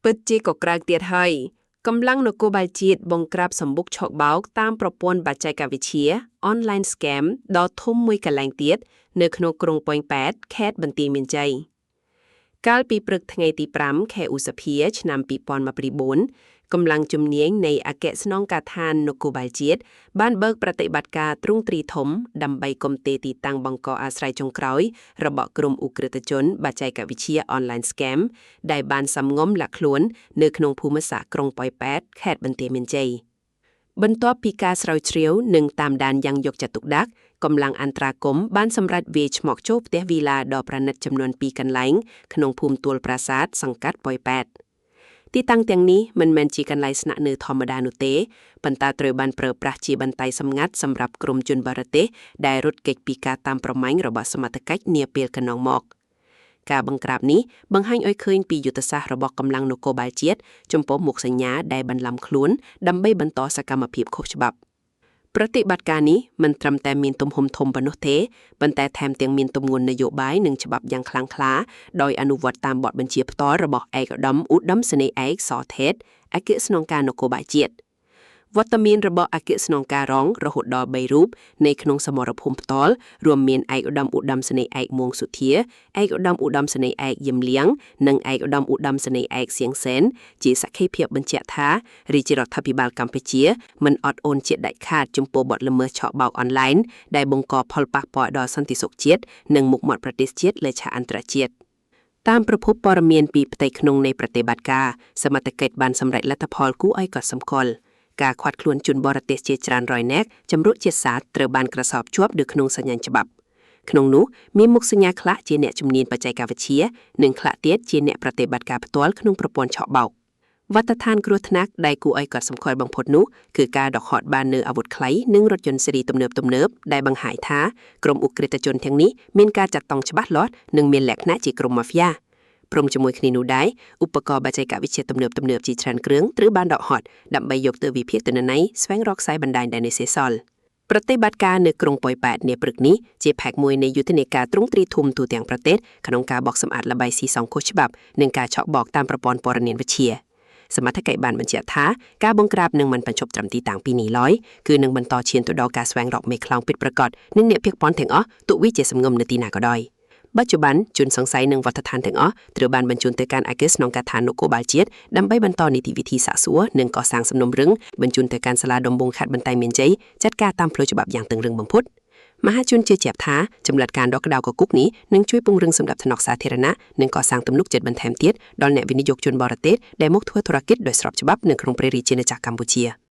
ពិតជាក៏ក្រើកទៀតហើយកម្លាំងនគរបាលជាតិបង្ក្រាបសម្បុកឆក់បោកតាមប្រព័ន្ធបច្ចេកវិទ្យា online scam ដ៏ធំមួយកន្លែងទៀតនៅក្នុងក្រុងប៉ោយប៉ែតខេត្តបន្ទាយមានជ័យកាលពីព្រឹកថ្ងៃទី5ខែឧសភាឆ្នាំ2024កម្លាំងជំនាញនៃអគ្គស្នងការដ្ឋាននគរបាលជាតិបានបើកប្រតិបត្តិការទ្រង់ទ្រីធំដើម្បីគំទេទីតាំងបង្កអាស្រ័យចុងក្រោយរបស់ក្រុមឧក្រិដ្ឋជនបច្ចេកវិទ្យា online scam ដែលបានសំងំលាក់ខ្លួននៅក្នុងភូមិសាស្ត្រក្រុងប៉ោយប៉ែតខេត្តបន្ទាយមានជ័យបន្ទាប់ពីការស្រាវជ្រាវនិងតាមដានយ៉ាងយកចិត្តទុកដាក់កម្លាំងអន្តរាគមន៍បានសម្រេចវាយឆ្មក់ចូលផ្ទះវីឡាដ៏ប្រណិតចំនួន2កន្លែងក្នុងភូមិទួលប្រាសាទសង្កាត់ប៉ោយប៉ែតទីតាំងទាំងនេះមិនមែនជាកន្លែងស្នាក់នៅធម្មតានោះទេប៉ុន្តែត្រូវបានប្រើប្រាស់ជាបន្ទាយសម្ងាត់សម្រាប់ក្រុមជនបរទេសដែលរត់គេចពីការតាមប្រម៉ាញ់របស់សមត្ថកិច្ចនាពេលកន្លងមកការបង្ក្រាបនេះបង្ហាញឲ្យឃើញពីយុទ្ធសាស្ត្ររបស់កម្លាំងនគរបាលជាតិចំពោះមុខសញ្ញាដែលបន្លំខ្លួនដើម្បីបន្តសកម្មភាពខុសច្បាប់ប្រតិបត្តិការនេះមិនត្រឹមតែមានទំហំធំប៉ុណ្ណោះទេប៉ុន្តែថែមទាំងមានទម្ងន់នយោបាយនិងច្បាប់យ៉ាងខ្លាំងក្លាដោយអនុវត្តតាមបទបញ្ជាផ្ទាល់របស់ឯកឧត្តមឧត្តមសេនីយ៍ឯកសថេតអគ្គស្នងការនគរបាលជាតិវត្តមានរបស់អគ្គស្នងការរងរហូតដល់3រូបនៅក្នុងសមរភូមិផ្ទាល់រួមមានឯកឧត្តមឧត្តមសេនីយ៍ឯកមួងសុធាឯកឧត្តមឧត្តមសេនីយ៍ឯកយឹមលៀងនិងឯកឧត្តមឧត្តមសេនីយ៍ឯកសៀងសែនជាសក្ខីភាពបញ្ជាក់ថារាជរដ្ឋាភិបាលកម្ពុជាមិនអត់អូនជាដាច់ខាតចំពោះបទល្មើសឆក់បោកអនឡាញដែលបង្កផលប៉ះពាល់ដល់សន្តិសុខជាតិនិងមុខមាត់ប្រទេសជាតិលើឆាកអន្តរជាតិតាមប្រភពព័ត៌មានពីផ្ទៃក្នុងនៃប្រតិបត្តិការសមត្ថកិច្ចបានសម្រេចលទ្ធផលគួរឲ្យកត់សម្គាល់ការខាត់ខ្លួនជនបរទេសជាច្រើនរយនាក់ចម្រុះជាតិសាសន៍ត្រូវបានក្រសោបជាប់នៅក្នុងសញ្ញាច្បាប់ក្នុងនោះមានមុខសញ្ញាខ្លះជាអ្នកជំនាញបច្ចេកវិទ្យានិងខ្លះទៀតជាអ្នកប្រតិបត្តិការផ្ទាល់ក្នុងប្រព័ន្ធឆក់បោកវត្តដ្ឋានគ្រោះថ្នាក់ដែលគួរឲ្យកត់សម្គាល់បំផុតនោះគឺការដកហត់បាននូវអាវុធខ្លីនិងរថយន្តស៊េរីទំនើបៗដែលបង្ហាញថាក្រុមឧក្រិដ្ឋជនទាំងនេះមានការចាត់តាំងច្បាស់លាស់និងមានលក្ខណៈជាក្រុមម៉ាហ្វ្យាព្រមជាមួយគ្នានោះដែរឧបករណ៍បច្ចេកវិទ្យាទំនើបៗជាច្រើនគ្រឿងត្រូវបានដកហត់ដើម្បីយកទៅវិភាគទិន្នន័យស្វែងរកខ្សែបណ្ដាញដែលនៅសេសសល់ប្រតិបត្តិការនៅក្រុងប៉ោយប៉ែតនាព្រឹកនេះជាផែកមួយនៃយុទ្ធនាការទ្រង់ទ្រីធំទូទាំងប្រទេសក្នុងការបោកសម្អាតល្បែងស៊ីសងខុសច្បាប់និងការឆក់បោកតាមប្រព័ន្ធព័ត៌មានវិទ្យាសមត្ថកិច្ចបានបញ្ជាក់ថាការបង្ក្រាបនឹងមិនបញ្ចប់ត្រឹមទីតាំងពីនេះឡើយគឺនឹងបន្តឈានទៅដល់ការស្វែងរកមេខ្លោងពិតប្រាកដនិងអ្នកភៀសព័ន្ធទាំងអស់ទោះវាជាសំងំនៅទីណាក៏ដោយបច្ចុប្បន្នជនសង្ស័យនឹងវត្តដ្ឋានទាំងអស់ត្រូវបានបញ្ជូនទៅកាន់អគ្គស្នងការដ្ឋាននគរបាលជាតិដើម្បីបន្តនីតិវិធីសាកសួរនិងកសាងសំណុំរឿងបញ្ជូនទៅកាន់សាលាដំបងខេត្តបន្ទាយមានជ័យចាត់ការតាមផ្លូវច្បាប់យ៉ាងតឹងរ៉ឹងបំផុតមហាជនជឿជាក់ថាចំណាត់ការដកក្តៅកគុកនេះនឹងជួយពង្រឹងសម្ដាប់ធ្នាប់សាធារណៈនិងកសាងទំនុកចិត្តបន្ថែមទៀតដល់អ្នកវិនិយោគជនបរទេសដែលមកធ្វើธุរកិច្ចដោយស្របច្បាប់នៅក្នុងព្រះរាជាណាចក្រកម្ពុជា